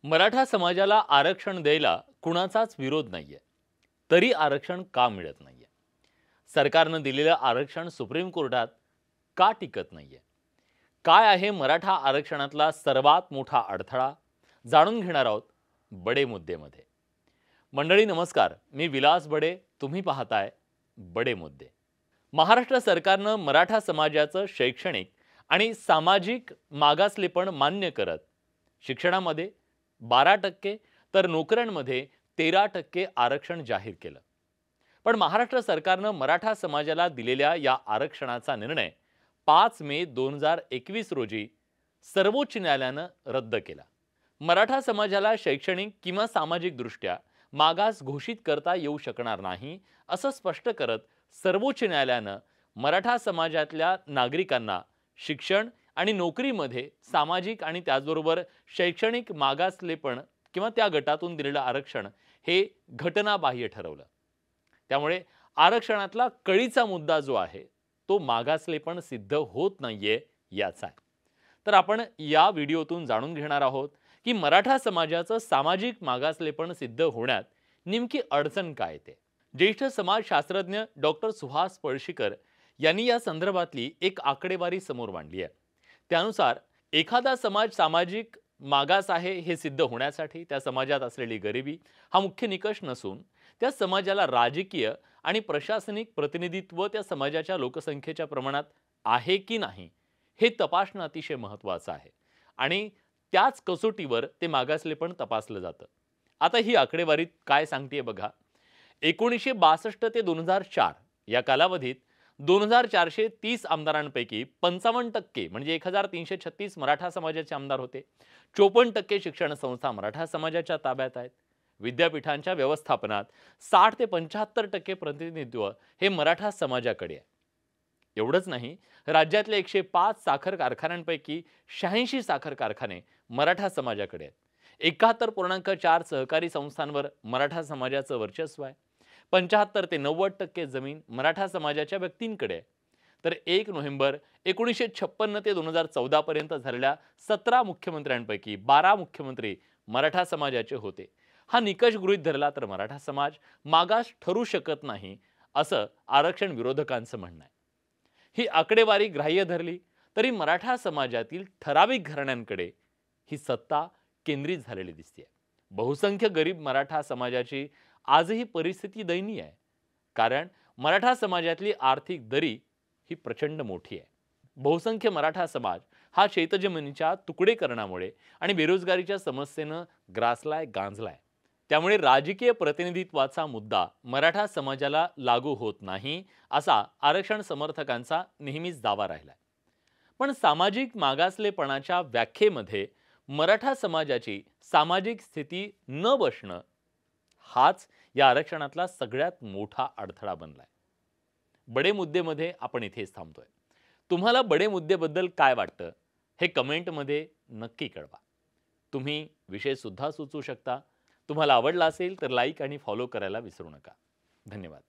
मराठा समाजाला आरक्षण द्यायला कुणाचाच विरोध नाहीये. तरी आरक्षण का मिळत नाहीये? सरकारनं दिलेलं आरक्षण सुप्रीम कोर्टात का टिकत नाहीये? काय आहे मराठा आरक्षणातला सर्वात मोठा अडथळा? जाणून घेणार आहोत बडे मुद्देमध्ये. मंडळी नमस्कार, मी विलास बडे. तुम्ही पाहताय बडे मुद्दे. महाराष्ट्र सरकारनं मराठा समाजाचं शैक्षणिक आणि सामाजिक मागासलेपण मान्य करत शिक्षणामध्ये 12% तर नोकऱ्यांमध्ये 13% आरक्षण जाहीर केलं. पण महाराष्ट्र सरकारनं मराठा समाजाला दिलेल्या या आरक्षणाचा निर्णय 5 मे 2021 रोजी सर्वोच्च न्यायालयानं रद्द केला. मराठा समाजाला शैक्षणिक किंवा सामाजिक दृष्ट्या मागास घोषित करता येऊ शकणार नाही असं स्पष्ट करत सर्वोच्च न्यायालयानं मराठा समाजातल्या नागरिकांना शिक्षण आणि नोकरीमध्ये सामाजिक आणि त्याचबरोबर शैक्षणिक मागासलेपण किंवा त्या गटातून दिलेलं आरक्षण हे घटनाबाह्य ठरवलं. त्यामुळे आरक्षणातला कळीचा मुद्दा जो आहे तो मागासलेपण सिद्ध होत नाहीये याचा आहे. तर आपण या व्हिडिओतून जाणून घेणार आहोत की मराठा समाजाचं सामाजिक मागासलेपण सिद्ध होण्यात नेमकी अडचण काय ते. ज्येष्ठ समाजशास्त्रज्ञ डॉक्टर सुहास पळशीकर यांनी या संदर्भातली एक आकडेवारी समोर मांडली आहे. त्यानुसार एखादा समाज सामाजिक मागास आहे हे सिद्ध होण्यासाठी त्या समाजात असलेली गरिबी हा मुख्य निकष नसून त्या समाजाला राजकीय आणि प्रशासनिक प्रतिनिधित्व त्या समाजाच्या लोकसंख्येच्या प्रमाणात आहे की नाही हे तपासणं अतिशय महत्त्वाचं आहे आणि त्याच कसोटीवर ते मागासलेपण तपासलं जातं. आता ही आकडेवारी काय सांगते बघा. 1962 ते 2004 या कालावधीत 2430 आमदारांपैकी 55% म्हणजे 1336 मराठा समाजाचे आमदार होते. 54% शिक्षण संस्था मराठा समाजाच्या ताब्यात आहेत. विद्यापीठांच्या व्यवस्थापनात 60 ते 75% प्रतिनिधित्व हे मराठा समाजाकडे आहे. एवढंच नाही, राज्यातले 105 साखर कारखान्यांपैकी 86 साखर कारखाने मराठा समाजाकडे आहेत. 71.4 सहकारी संस्थांवर मराठा समाजाचं वर्चस्व आहे. 75 ते 90% जमीन मराठा समाजाच्या व्यक्तींकडे आहे. तर 1 नोव्हेंबर 1956 ते 2014 पर्यंत झालेल्या 17 मुख्यमंत्र्यांपैकी 12 मुख्यमंत्री मराठा समाजाचे होते. हा निकष गृहीत धरला तर मराठा समाज मागास ठरू शकत नाही असं आरक्षण विरोधकांचं म्हणणं आहे. ही आकडेवारी ग्राह्य धरली तरी मराठा समाजातील ठराविक घराण्यांकडे ही सत्ता केंद्रित झालेली दिसते. बहुसंख्य गरीब मराठा समाजाची आजही परिस्थिती दयनीय आहे. कारण मराठा समाजातली आर्थिक दरी ही प्रचंड मोठी आहे. बहुसंख्य मराठा समाज हा शेतजमिनीच्या तुकडेकरणामुळे आणि बेरोजगारीच्या समस्येनं गांजलाय. त्यामुळे राजकीय प्रतिनिधित्वाचा मुद्दा मराठा समाजाला लागू होत नाही असा आरक्षण समर्थकांचा नेहमीच दावा राहिलाय. पण सामाजिक मागासलेपणाच्या व्याख्येमध्ये मराठा समाजाची सामाजिक स्थिती न बसणं हाच या आरक्षणातला सगळ्यात मोठा अडथळा बनलाय. बडे मुद्देमध्ये आपण इथेच थांबतोय. तुम्हाला बडे मुद्देबद्दल काय वाटतं हे कमेंटमध्ये नक्की कळवा. तुम्ही विषय सुद्धा सुचवू शकता. तुम्हाला आवडला असेल तर लाईक आणि फॉलो करायला विसरू नका. धन्यवाद.